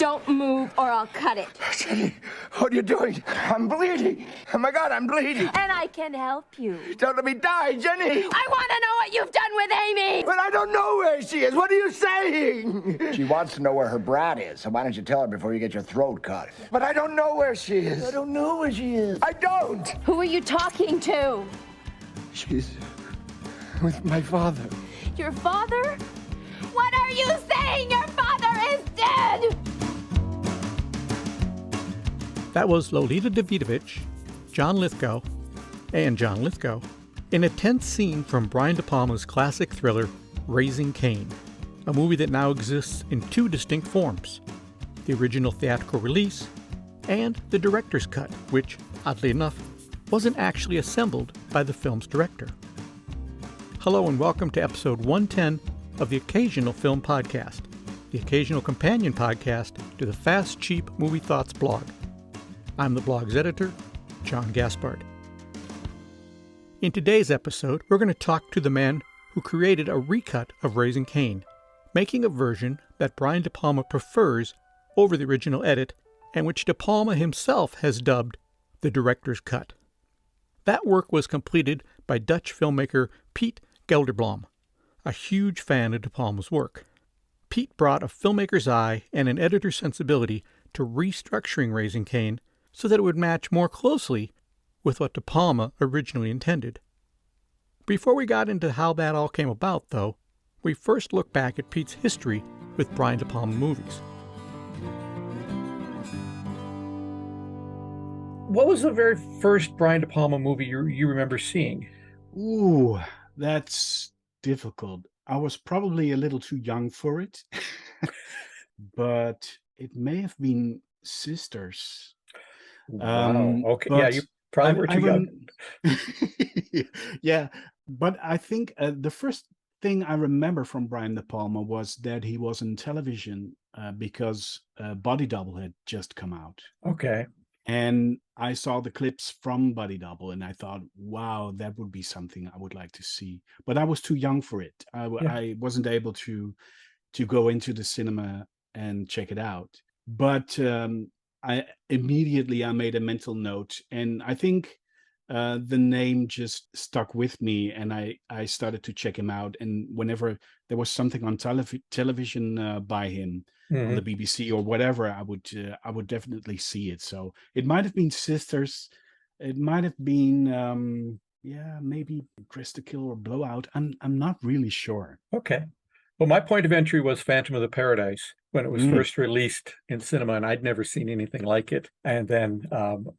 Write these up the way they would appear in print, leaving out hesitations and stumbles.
Don't move or I'll cut it. Jenny, what are you doing? I'm bleeding. Oh my God, I'm bleeding. And I can help you. Don't let me die, Jenny. I want to know what you've done with Amy. But I don't know where she is. What are you saying? She wants to know where her brat is, so why don't you tell her before you get your throat cut? But I don't know where she is. I don't know where she is. I don't. Who are you talking to? She's with my father. Your father? What are you saying? Your father is dead! That was Lolita Davidovich, John Lithgow, in a tense scene from Brian DePalma's classic thriller, Raising Cain, a movie that now exists in two distinct forms, the original theatrical release and the director's cut, which, oddly enough, wasn't actually assembled by the film's director. Hello and welcome to episode 110 of the Occasional Film Podcast, the occasional companion podcast to the Fast Cheap Movie Thoughts blog. I'm the blog's editor, John Gaspard. In today's episode, we're going to talk to the man who created a recut of Raising Cain, making a version that Brian DePalma prefers over the original edit and which DePalma himself has dubbed the director's cut. That work was completed by Dutch filmmaker Peet Gelderblom, a huge fan of DePalma's work. Pete brought a filmmaker's eye and an editor's sensibility to restructuring Raising Cain so that it would match more closely with what DePalma originally intended. Before we got into how that all came about, though, we first look back at Pete's history with Brian De Palma movies. What was the very first Brian De Palma movie you remember seeing? Ooh, that's difficult. I was probably a little too young for it, but it may have been Sisters. Wow. Okay. Yeah, you probably were too young. Yeah, but I think the first thing I remember from Brian De Palma was that he was on television because Body Double had just come out. Okay. And I saw the clips from Body Double and I thought, wow, that would be something I would like to see. But I was too young for it. I wasn't able to go into the cinema and check it out. But I made a mental note, and I think the name just stuck with me, and I started to check him out. And whenever there was something on television by him, on the BBC or whatever, I would definitely see it. So it might have been Sisters, it might have been maybe Dress to Kill or Blowout. I'm not really sure. Okay. Well, my point of entry was Phantom of the Paradise when it was first released in cinema, and I'd never seen anything like it. And then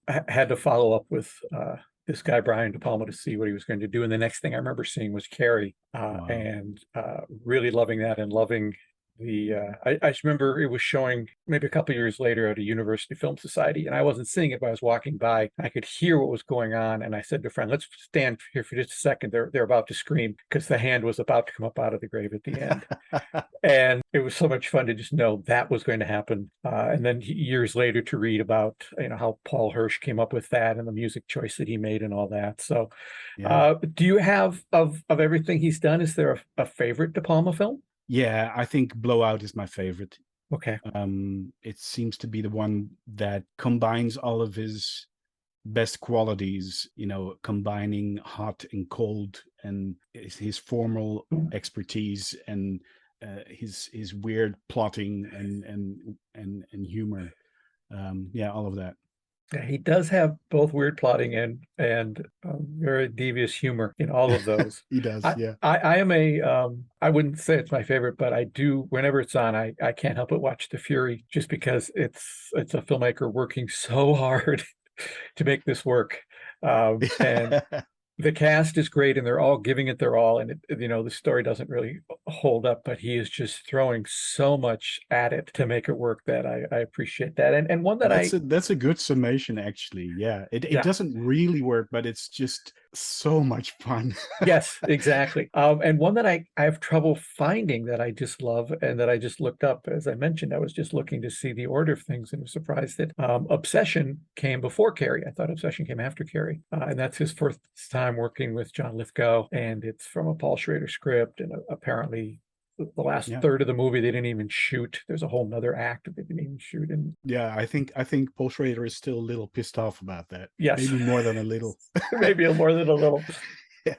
had to follow up with this guy, Brian De Palma, to see what he was going to do. And the next thing I remember seeing was Carrie, and really loving that and loving I just remember it was showing maybe a couple of years later at a University Film Society, and I wasn't seeing it, but I was walking by. I could hear what was going on, and I said to a friend, "Let's stand here for just a second. They're about to scream," because the hand was about to come up out of the grave at the end. And it was so much fun to just know that was going to happen. And then years later to read about how Paul Hirsch came up with that and the music choice that he made and all that. So, do you have of everything he's done? Is there a favorite De Palma film? Yeah, I think Blowout is my favorite. Okay. It seems to be the one that combines all of his best qualities, combining hot and cold and his formal expertise and his weird plotting and humor. All of that. Yeah, he does have both weird plotting and very devious humor in all of those. He does, yeah. I am I wouldn't say it's my favorite, but I do, whenever it's on, I can't help but watch The Fury, just because it's a filmmaker working so hard to make this work. And the cast is great, and they're all giving it their all. And the story doesn't really hold up, but he is just throwing so much at it to make it work that I appreciate that. And one that that's a good summation, actually. Yeah, it doesn't really work, but it's just so much fun. Yes, exactly. And one that I have trouble finding that I just love and that I just looked up. As I mentioned, I was just looking to see the order of things and was surprised that Obsession came before Carrie. I thought Obsession came after Carrie. And that's his first time working with John Lithgow. And it's from a Paul Schrader script and apparently the last third of the movie they didn't even shoot. There's a whole nother act that they didn't even shoot. And Yeah, I think Paul Schrader is still a little pissed off about that. yes, Maybe more than a little. maybe more than a little. Yeah.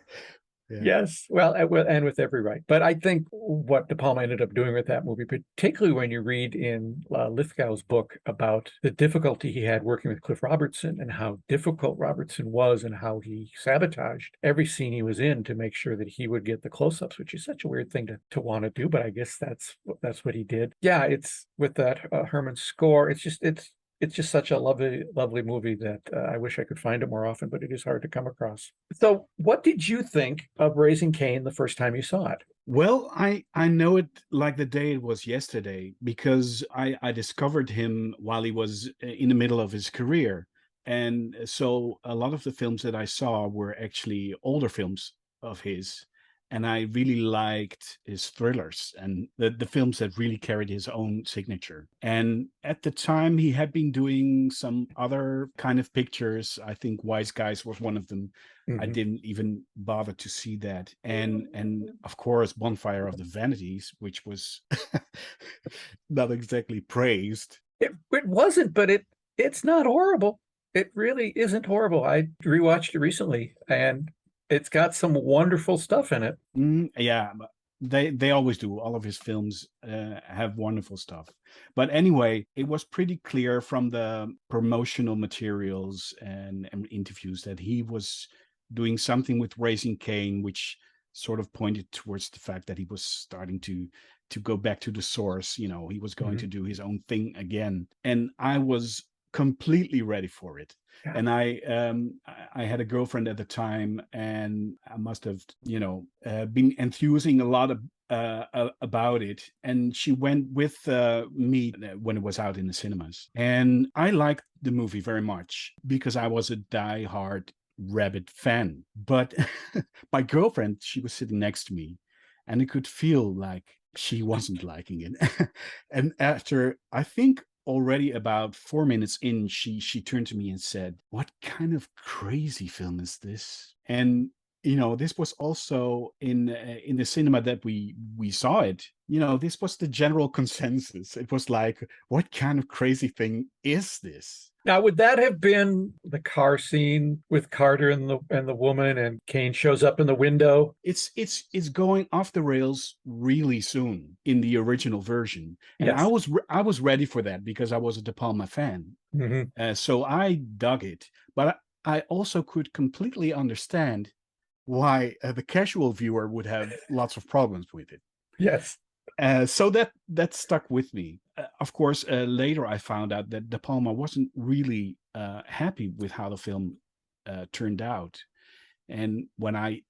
Yeah. Yes, well, and with every right. But I think what De Palma ended up doing with that movie, particularly when you read in Lithgow's book about the difficulty he had working with Cliff Robertson and how difficult Robertson was and how he sabotaged every scene he was in to make sure that he would get the close-ups, which is such a weird thing to want to do, but I guess that's what he did. Yeah, it's with that Herman score. It's just such a lovely movie that I wish I could find it more often, but it is hard to come across. So what did you think of Raising Cain the first time you saw it? Well, I know it like the day it was yesterday, because I discovered him while he was in the middle of his career. And so a lot of the films that I saw were actually older films of his. And I really liked his thrillers and the films that really carried his own signature. And at the time, he had been doing some other kind of pictures. I think Wise Guys was one of them. I didn't even bother to see that. And of course, Bonfire of the Vanities, which was not exactly praised. It wasn't, but it's not horrible. It really isn't horrible. I rewatched it recently, and it's got some wonderful stuff in it. Yeah, they always do. All of his films have wonderful stuff. But anyway, it was pretty clear from the promotional materials and interviews that he was doing something with Raising Cain, which sort of pointed towards the fact that he was starting to go back to the source. You know, he was going to do his own thing again. And I was completely ready for it. Yeah. And I had a girlfriend at the time, and I must have, been enthusing a lot about it. And she went with me when it was out in the cinemas. And I liked the movie very much because I was a diehard Rabbit fan. But my girlfriend, she was sitting next to me, and I could feel like she wasn't liking it. And after, I think, already about 4 minutes in, she turned to me and said, "What kind of crazy film is this?" And this was also in the cinema that we saw it. This was the general consensus. It was like, what kind of crazy thing is this? Now, would that have been the car scene with Carter and the woman, and Cain shows up in the window? It's going off the rails really soon in the original version, and yes. I was ready for that because I was a De Palma fan. So I dug it, but I also could completely understand why the casual viewer would have lots of problems with it. Yes. So that stuck with me. Of course, later I found out that De Palma wasn't really happy with how the film turned out. And when I,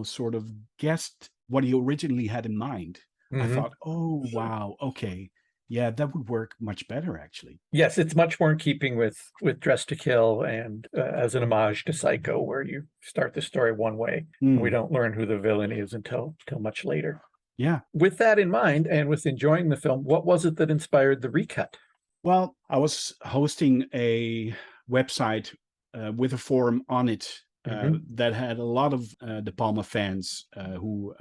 sort of guessed what he originally had in mind, I thought, oh, wow, okay. Yeah, that would work much better, actually. Yes, it's much more in keeping with Dress to Kill and as an homage to Psycho, where you start the story one way. And we don't learn who the villain is until much later. Yeah. With that in mind, and with enjoying the film, what was it that inspired the recut? Well, I was hosting a website with a forum on it that had a lot of De Palma fans who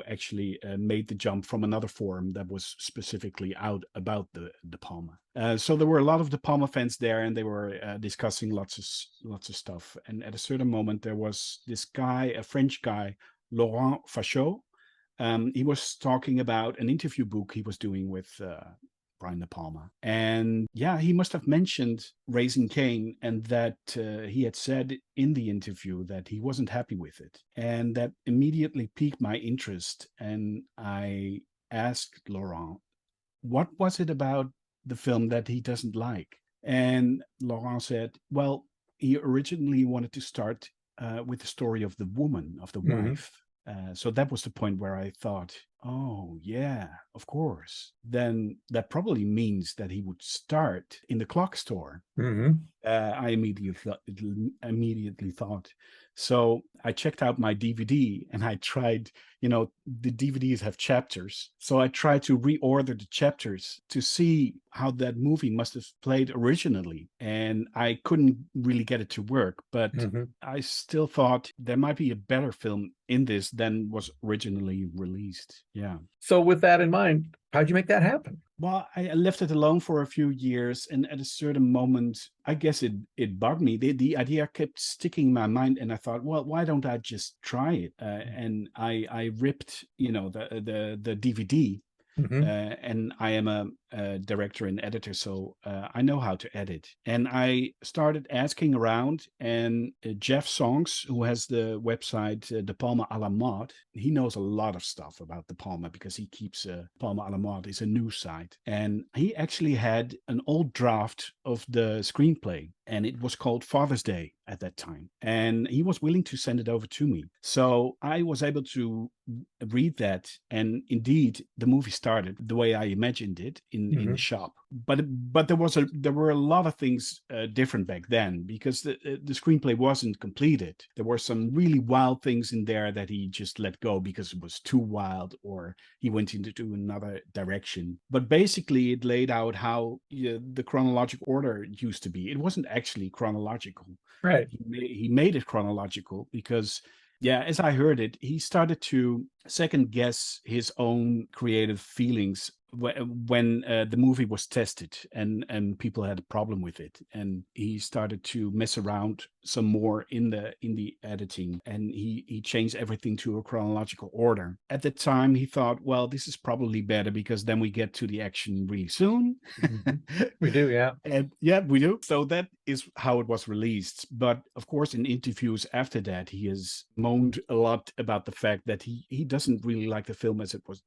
actually made the jump from another forum that was specifically out about the De Palma. So there were a lot of De Palma fans there, and they were discussing lots of stuff. And at a certain moment, there was this guy, a French guy, Laurent Fachot. He was talking about an interview book he was doing with Brian De Palma. And yeah, he must have mentioned Raising Cain, and that he had said in the interview that he wasn't happy with it. And that immediately piqued my interest. And I asked Laurent, what was it about the film that he doesn't like? And Laurent said, well, he originally wanted to start with the story of the woman, of the wife. So that was the point where I thought, oh, yeah, of course. Then that probably means that he would start in the clock store. I immediately thought. So I checked out my DVD, and I tried, the DVDs have chapters. So I tried to reorder the chapters to see how that movie must have played originally. And I couldn't really get it to work, but I still thought there might be a better film in this than was originally released. Yeah. So with that in mind, how'd you make that happen? Well, I left it alone for a few years, and at a certain moment, I guess it bugged me. The idea kept sticking in my mind, and I thought, well, why don't I just try it? And I ripped, the DVD. Mm-hmm. And I am a director and editor, so I know how to edit. And I started asking around, and Jeff Songs, who has the website De Palma à la Mode, he knows a lot of stuff about De Palma because he keeps Palma à la Mode is a news site. And he actually had an old draft of the screenplay, and it was called Father's Day at that time. And he was willing to send it over to me. So I was able to read that, and indeed the movie started the way I imagined it in the shop. But there were a lot of things different back then, because the screenplay wasn't completed. There were some really wild things in there that he just let go because it was too wild, or he went into another direction. But basically it laid out how the chronological order used to be. It wasn't actually chronological. Right. He made it chronological because, yeah, as I heard it, he started to second guess his own creative feelings when the movie was tested and people had a problem with it, and he started to mess around some more in the editing, and he changed everything to a chronological order. At the time he thought, well, this is probably better because then we get to the action really soon. We do, yeah. And yeah, we do. So that is how it was released. But of course, in interviews after that, he has moaned a lot about the fact that he doesn't really like the film as it was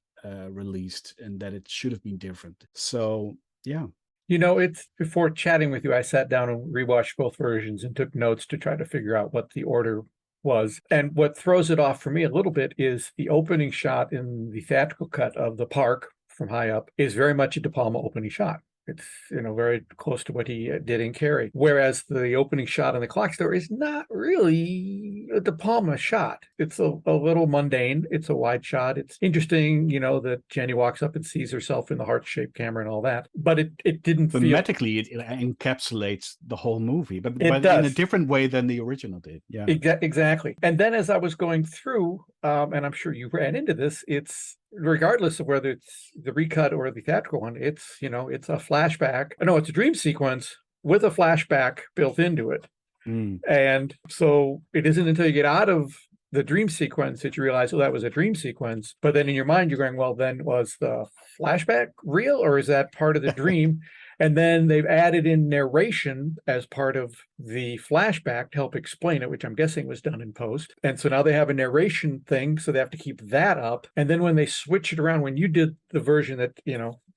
released, and that it should have been different. So yeah. It's before chatting with you, I sat down and rewatched both versions and took notes to try to figure out what the order was. And what throws it off for me a little bit is the opening shot in the theatrical cut of the park from high up is very much a De Palma opening shot. It's, very close to what he did in Carrie. Whereas the opening shot in the clock store is not really a De Palma shot. It's a little mundane. It's a wide shot. It's interesting, that Jenny walks up and sees herself in the heart-shaped camera and all that. But it didn't feel... Thematically, it encapsulates the whole movie, but does. In a different way than the original did. Yeah, exactly. And then as I was going through, and I'm sure you ran into this, it's regardless of whether it's the recut or the theatrical one, it's a flashback. No, it's a dream sequence with a flashback built into it. And so it isn't until you get out of the dream sequence that you realize, that was a dream sequence. But then in your mind, you're going, well, then was the flashback real, or is that part of the dream? And then they've added in narration as part of the flashback to help explain it, which I'm guessing was done in post. And so now they have a narration thing, so they have to keep that up. And then when they switch it around, when you did the version that,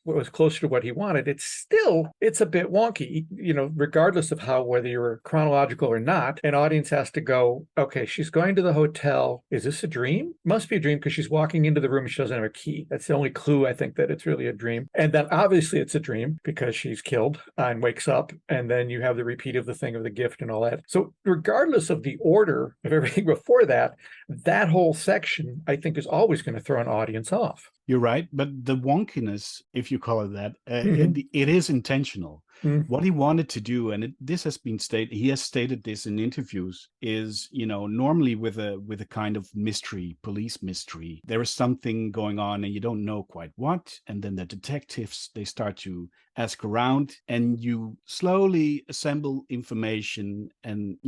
was closer to what he wanted, it's a bit wonky, regardless of whether you're chronological or not. An audience has to go, okay, she's going to the hotel. Is this a dream? Must be a dream because she's walking into the room and she doesn't have a key. That's the only clue, I think, that it's really a dream. And then obviously it's a dream because she's killed and wakes up. And then you have the repeat of the thing of the gift and all that. So regardless of the order of everything before that, that whole section, I think, is always going to throw an audience off. You're right, but the wonkiness, if you call it that, it is intentional. What he wanted to do, and this has been stated, he has stated this in interviews, is, normally with a kind of mystery, police mystery, there is something going on and you don't know quite what, and then the detectives, they start to ask around, and you slowly assemble information, and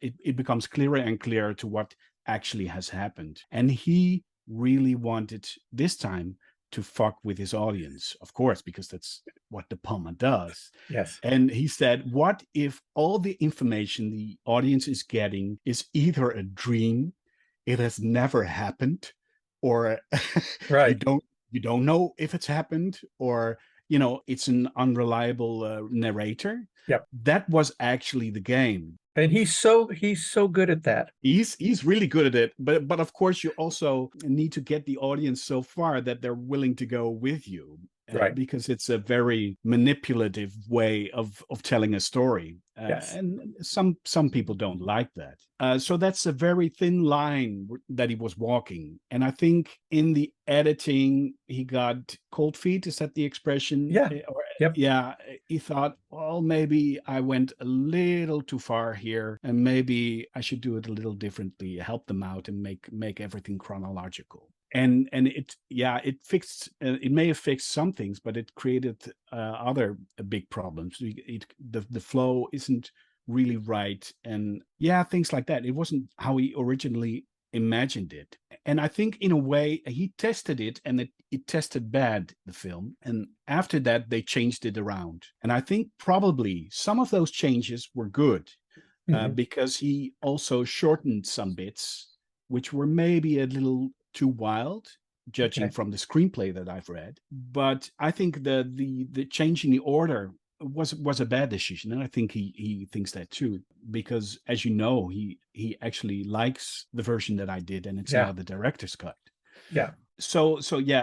it becomes clearer and clearer to what actually has happened. And he really wanted this time to fuck with his audience, of course, because that's what De Palma does. Yes. And he said, what if all the information the audience is getting is either a dream, it has never happened, or right. you don't know if it's happened, or it's an unreliable narrator. Yep. That was actually the game. And he's so good at that. He's really good at it. But of course, you also need to get the audience so far that they're willing to go with you. Right. Because it's a very manipulative way of telling a story. Yes. And some people don't like that. So that's a very thin line that he was walking. And I think in the editing, he got cold feet. Is that the expression? Yeah. Yep. Yeah. He thought, well, maybe I went a little too far here, and maybe I should do it a little differently, help them out and make everything chronological. and it fixed, it may have fixed some things, but it created other big problems. The flow isn't really right, and things like that. It wasn't how he originally imagined it. And I think in a way he tested it, and it tested bad, the film. And after that, they changed it around. And I think probably some of those changes were good, because he also shortened some bits, which were maybe a little too wild, judging from the screenplay that I've read. But I think the changing the order was a bad decision, and I think he thinks that too, because as you know, he actually likes the version that I did, and it's now the director's cut. So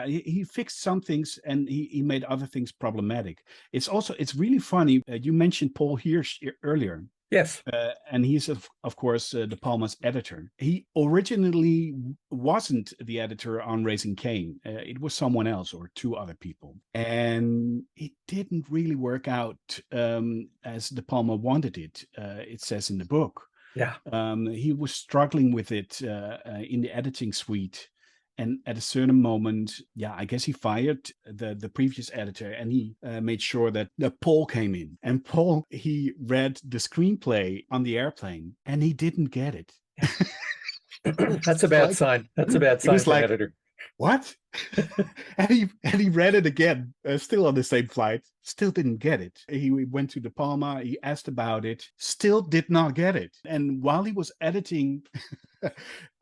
he fixed some things, and he made other things problematic. It's really funny. You mentioned Paul Hirsch earlier. Yes. And he's, of course, De Palma's editor. He originally wasn't the editor on Raising Cain. It was someone else, or two other people. And it didn't really work out as De Palma wanted it, it says in the book. He was struggling with it in the editing suite. And at a certain moment, I guess he fired the previous editor, and he made sure that Paul came in. And Paul, he read the screenplay on the airplane, and he didn't get it. That's a bad sign. That's a bad sign for an editor. What? and he read it again, still on the same flight, still didn't get it. He went to De Palma, he asked about it, still did not get it. And while he was editing...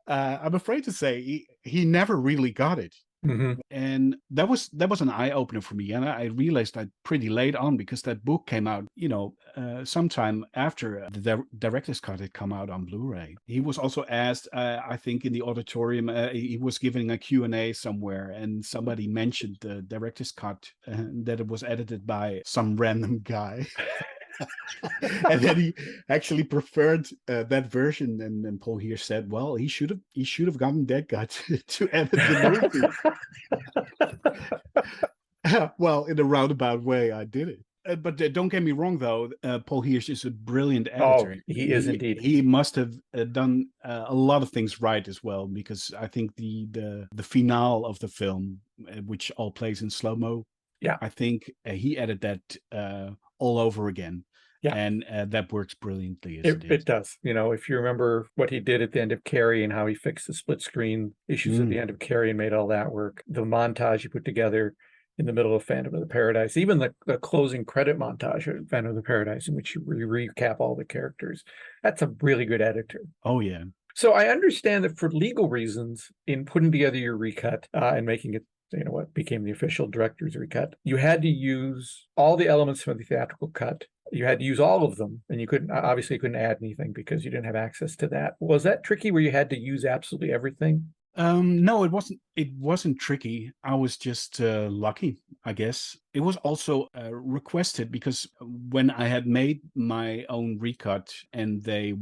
I'm afraid to say he never really got it. And that was an eye-opener for me. And I realized that pretty late on, because that book came out, sometime after the director's cut had come out on Blu-ray. He was also asked, I think in the auditorium, he was giving a Q&A somewhere, and somebody mentioned the director's cut, that it was edited by some random guy. And then he actually preferred that version, and then Paul Hirsch said, "Well, he should have gotten that guy to edit the movie." Well, in a roundabout way, I did it. But don't get me wrong, though. Paul Hirsch is a brilliant editor. Oh, he is indeed. He must have done a lot of things right as well, because I think the finale of the film, which all plays in slow-mo, I think he edited that all over again. And that works brilliantly. It does. If you remember what he did at the end of Carrie, and how he fixed the split screen issues at the end of Carrie and made all that work, the montage he put together in the middle of Phantom of the Paradise, even the closing credit montage of Phantom of the Paradise, in which you recap all the characters, that's a really good editor. Oh, yeah. So I understand that for legal reasons, in putting together your recut and making it, what became the official director's recut, you had to use all the elements from the theatrical cut. You had to use all of them, and you couldn't add anything because you didn't have access to that. Was that tricky, where you had to use absolutely everything? No, it wasn't. It wasn't tricky. I was just lucky, I guess. It was also requested, because when I had made my own recut, and De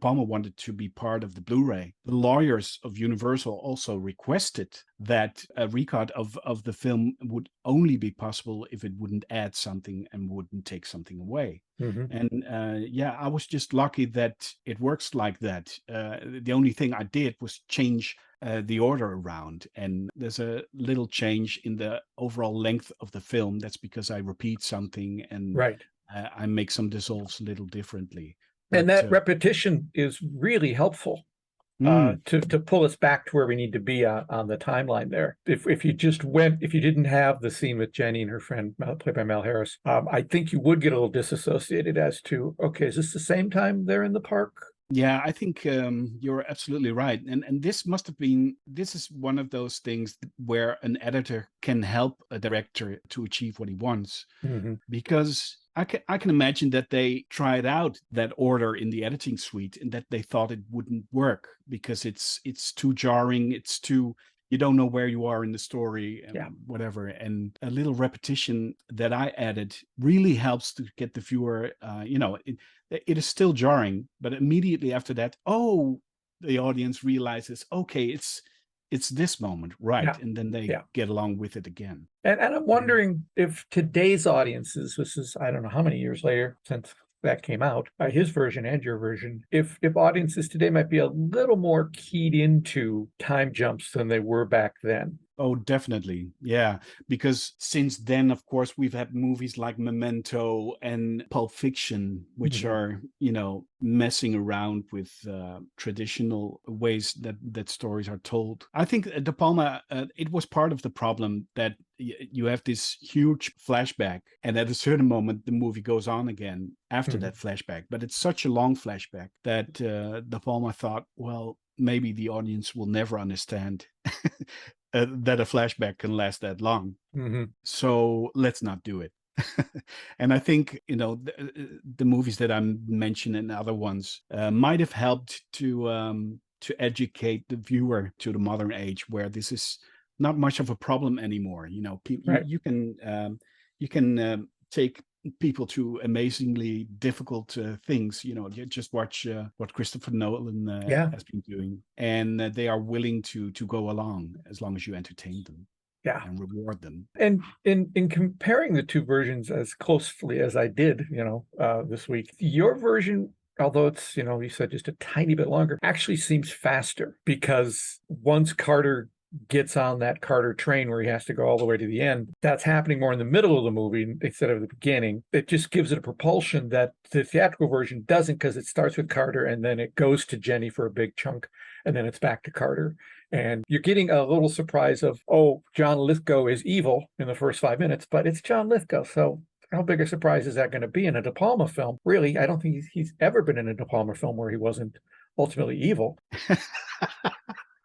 Palma wanted to be part of the Blu-ray, the lawyers of Universal also requested that a recut of the film would only be possible if it wouldn't add something and wouldn't take something away. And I was just lucky that it works like that. The only thing I did was change the order around, and there's a little change in the overall length of the film. That's because I repeat something, and I make some dissolves a little differently. And that repetition is really helpful to pull us back to where we need to be on the timeline there. If you didn't have the scene with Jenny and her friend, played by Mel Harris, I think you would get a little disassociated as to, okay, is this the same time they're in the park? Yeah, I think you're absolutely right. And this is one of those things where an editor can help a director to achieve what he wants. Because I can imagine that they tried out that order in the editing suite, and that they thought it wouldn't work because it's too jarring. It's too, you don't know where you are in the story, and whatever. And a little repetition that I added really helps to get the viewer, it is still jarring, but immediately after that, the audience realizes, okay, it's this moment, right? And then they get along with it again. And I'm wondering if today's audiences, this is, I don't know how many years later, since that came out, his version and your version, if audiences today might be a little more keyed into time jumps than they were back then. Oh, definitely. Yeah. Because since then, of course, we've had movies like Memento and Pulp Fiction, which are, messing around with traditional ways that stories are told. I think De Palma, it was part of the problem that you have this huge flashback, and at a certain moment, the movie goes on again after that flashback. But it's such a long flashback that De Palma thought, well, maybe the audience will never understand that a flashback can last that long. So let's not do it. And I think, the movies that I mentioned and other ones might have helped to educate the viewer to the modern age, where this is not much of a problem anymore. You can take people to amazingly difficult things. You just watch what Christopher Nolan has been doing, and they are willing to go along as long as you entertain them. Yeah, and reward them. And in comparing the two versions as closely as I did, this week, your version, although it's, you said just a tiny bit longer, actually seems faster, because once Carter gets on that Carter train where he has to go all the way to the end, that's happening more in the middle of the movie instead of the beginning. It just gives it a propulsion that the theatrical version doesn't, because it starts with Carter and then it goes to Jenny for a big chunk, and then it's back to Carter. And you're getting a little surprise of, oh, John Lithgow is evil in the first 5 minutes, but it's John Lithgow. So how big a surprise is that going to be in a De Palma film? Really, I don't think he's ever been in a De Palma film where he wasn't ultimately evil.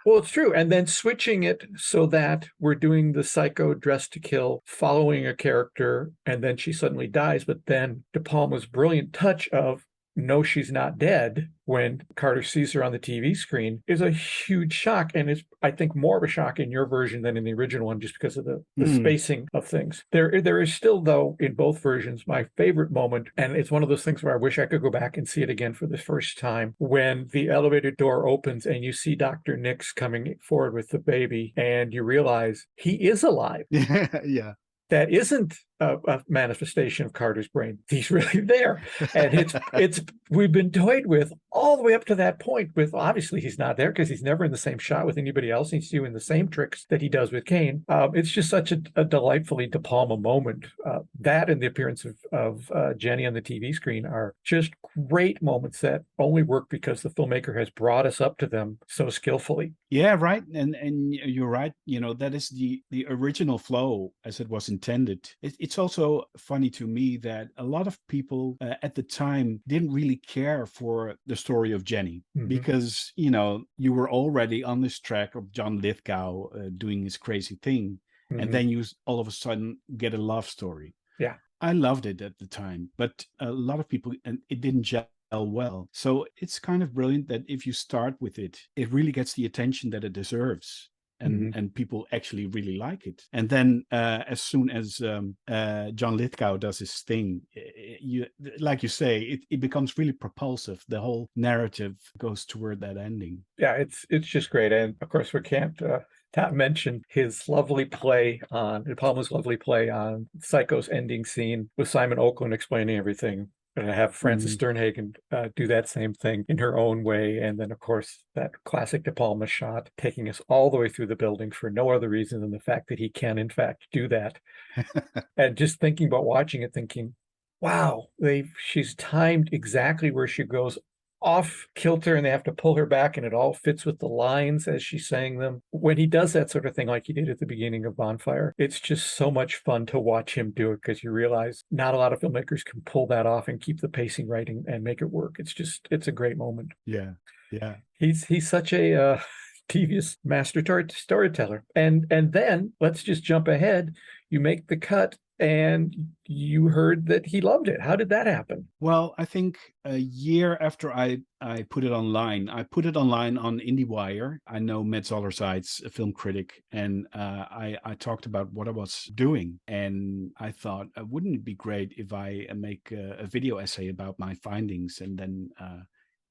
Well, it's true. And then switching it so that we're doing the psycho dressed to kill, following a character, and then she suddenly dies. But then De Palma's brilliant touch of, no, she's not dead, when Carter sees her on the TV screen, is a huge shock. And it's, I think, more of a shock in your version than in the original one, just because of the spacing of things. There is still, though, in both versions, my favorite moment, and it's one of those things where I wish I could go back and see it again for the first time, when the elevator door opens and you see Dr. Nix coming forward with the baby, and you realize he is alive. Yeah. That isn't a manifestation of Carter's brain. He's really there. And it's we've been toyed with all the way up to that point with, obviously he's not there because he's never in the same shot with anybody else. He's doing the same tricks that he does with Cain. It's just such a delightfully De Palma moment. That and the appearance of Jenny on the TV screen are just great moments that only work because the filmmaker has brought us up to them so skillfully. Yeah, right. And you're right. That is the original flow as it was intended. It's also funny to me that a lot of people at the time didn't really care for the story of Jenny, because, you were already on this track of John Lithgow doing his crazy thing. And then you all of a sudden get a love story. Yeah. I loved it at the time, but a lot of people, and it didn't gel well. So it's kind of brilliant that if you start with it, it really gets the attention that it deserves. And people actually really like it. And then as soon as John Lithgow does his thing, like you say, it becomes really propulsive. The whole narrative goes toward that ending. Yeah, it's just great. And of course, we can't not mention his lovely play on De Palma's lovely play on Psycho's ending scene with Simon Oakland explaining everything. And I have Frances Sternhagen do that same thing in her own way. And then, of course, that classic De Palma shot taking us all the way through the building for no other reason than the fact that he can, in fact, do that. And just thinking about watching it, thinking, wow, she's timed exactly where she goes off kilter and they have to pull her back, and it all fits with the lines as she's saying them. When he does that sort of thing, like he did at the beginning of Bonfire, it's just so much fun to watch him do it, because you realize not a lot of filmmakers can pull that off and keep the pacing right and make it work. It's a great moment. Yeah. He's such a devious master storyteller. And then let's just jump ahead. You make the cut and you heard that he loved it. How did that happen? Well, I think a year after I put it online, on IndieWire. I know Matt Zollerside's a film critic, and I talked about what I was doing. And I thought, wouldn't it be great if I make a video essay about my findings? And then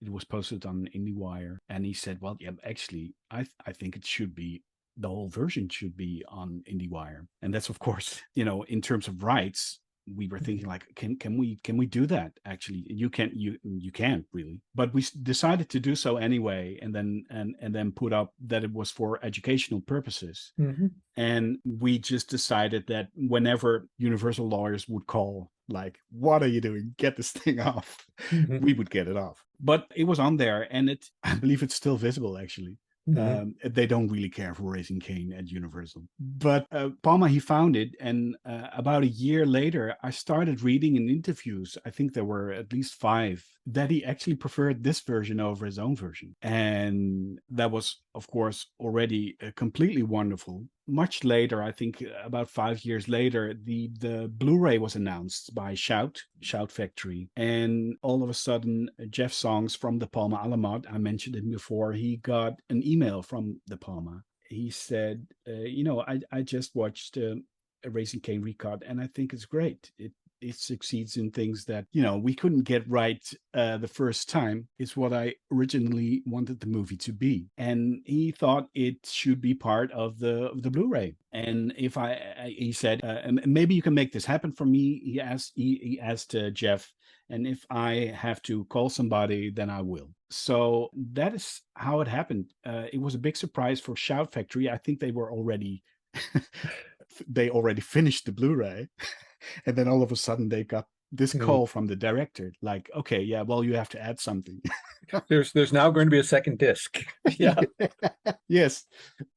it was posted on IndieWire. And he said, well, yeah, actually, I think it should be, the whole version should be on IndieWire. And that's, of course, in terms of rights, we were thinking like, can we do that? Actually, you can't really, but we decided to do so anyway, and then put up that it was for educational purposes. Mm-hmm. And we just decided that whenever Universal lawyers would call, like, what are you doing? Get this thing off. Mm-hmm. We would get it off. But it was on there, and I believe it's still visible, actually. Mm-hmm. They don't really care for Raising Cain at Universal. But Palma, he found it, and about a year later, I started reading in interviews, I think there were at least 5, that he actually preferred this version over his own version. And that was, of course, already completely wonderful. Much later, I think about 5 years later, the Blu-ray was announced by Shout Factory. And all of a sudden, Jeff Songs from DePalma Alamod, I mentioned him before, he got an email from DePalma. He said, I just watched a Raising Cain recut, and I think it's great. It succeeds in things that, we couldn't get right the first time. It's what I originally wanted the movie to be. And he thought it should be part of the Blu-ray. And if he said, maybe you can make this happen for me. He asked Jeff, and if I have to call somebody, then I will. So that is how it happened. It was a big surprise for Shout Factory. I think they were already, they already finished the Blu-ray. And then all of a sudden they got this call from the director, like, okay, yeah, well, you have to add something. There's now going to be a second disc. Yeah. Yes.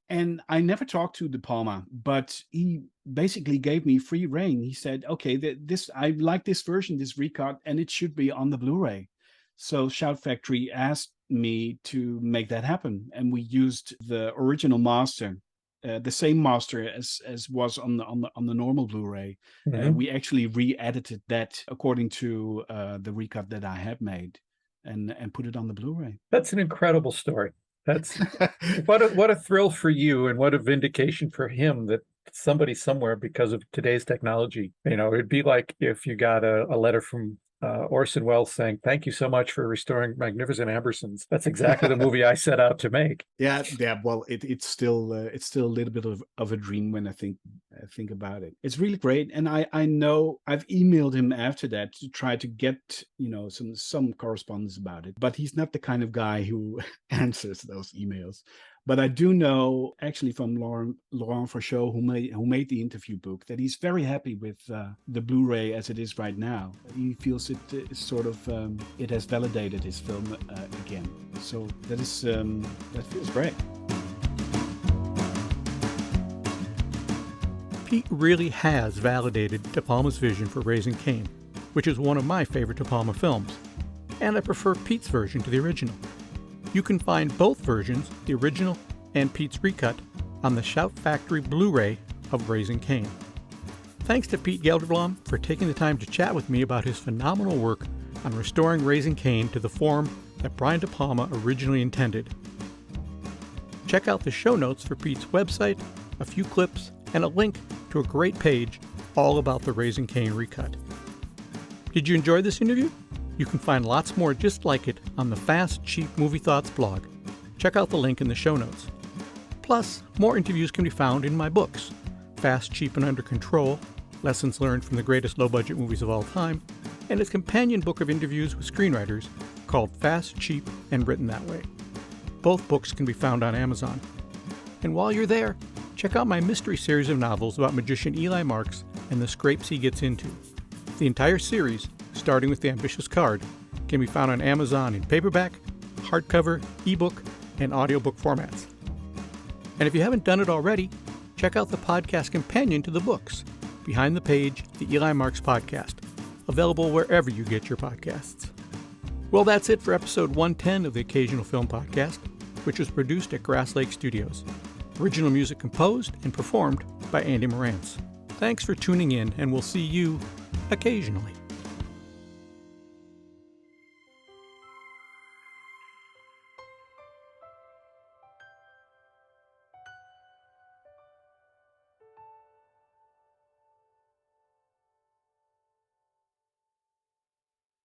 And I never talked to DePalma, but he basically gave me free rein. He said, okay, I like this version, this recut, and it should be on the Blu-ray. So Shout Factory asked me to make that happen. And we used the original master, the same master as was on the normal Blu-ray. Mm-hmm. We actually re-edited that according to the recut that I had made, and put it on the Blu-ray. That's an incredible story. That's what a thrill for you, and what a vindication for him that somebody somewhere, because of today's technology, it'd be like if you got a letter from Orson Welles saying, "Thank you so much for restoring Magnificent Ambersons." That's exactly the movie I set out to make. Yeah. Well, it's still a little bit of a dream when I think about it. It's really great, and I know I've emailed him after that to try to get some correspondence about it, but he's not the kind of guy who answers those emails. But I do know, actually, from Laurent Fauchot, who made the interview book, that he's very happy with the Blu-ray as it is right now. He feels it it has validated his film again. So that feels great. Peet really has validated DePalma's vision for Raising Cain, which is one of my favorite DePalma films, and I prefer Peet's version to the original. You can find both versions, the original and Peet's recut, on the Shout Factory Blu-ray of Raising Cain. Thanks to Peet Gelderblom for taking the time to chat with me about his phenomenal work on restoring Raising Cain to the form that Brian DePalma originally intended. Check out the show notes for Peet's website, a few clips, and a link to a great page all about the Raising Cain recut. Did you enjoy this interview? You can find lots more just like it on the Fast, Cheap Movie Thoughts blog. Check out the link in the show notes. Plus, more interviews can be found in my books, Fast, Cheap, and Under Control, Lessons Learned from the Greatest Low-Budget Movies of All Time, and its companion book of interviews with screenwriters called Fast, Cheap, and Written That Way. Both books can be found on Amazon. And while you're there, check out my mystery series of novels about magician Eli Marks and the scrapes he gets into. The entire series, starting with The Ambitious Card, can be found on Amazon in paperback, hardcover, ebook, and audiobook formats. And if you haven't done it already, check out the podcast companion to the books, Behind the Page, the Eli Marks Podcast, available wherever you get your podcasts. Well, that's it for episode 110 of the Occasional Film Podcast, which was produced at Grass Lake Studios. Original music composed and performed by Andy Morantz. Thanks for tuning in, and we'll see you occasionally.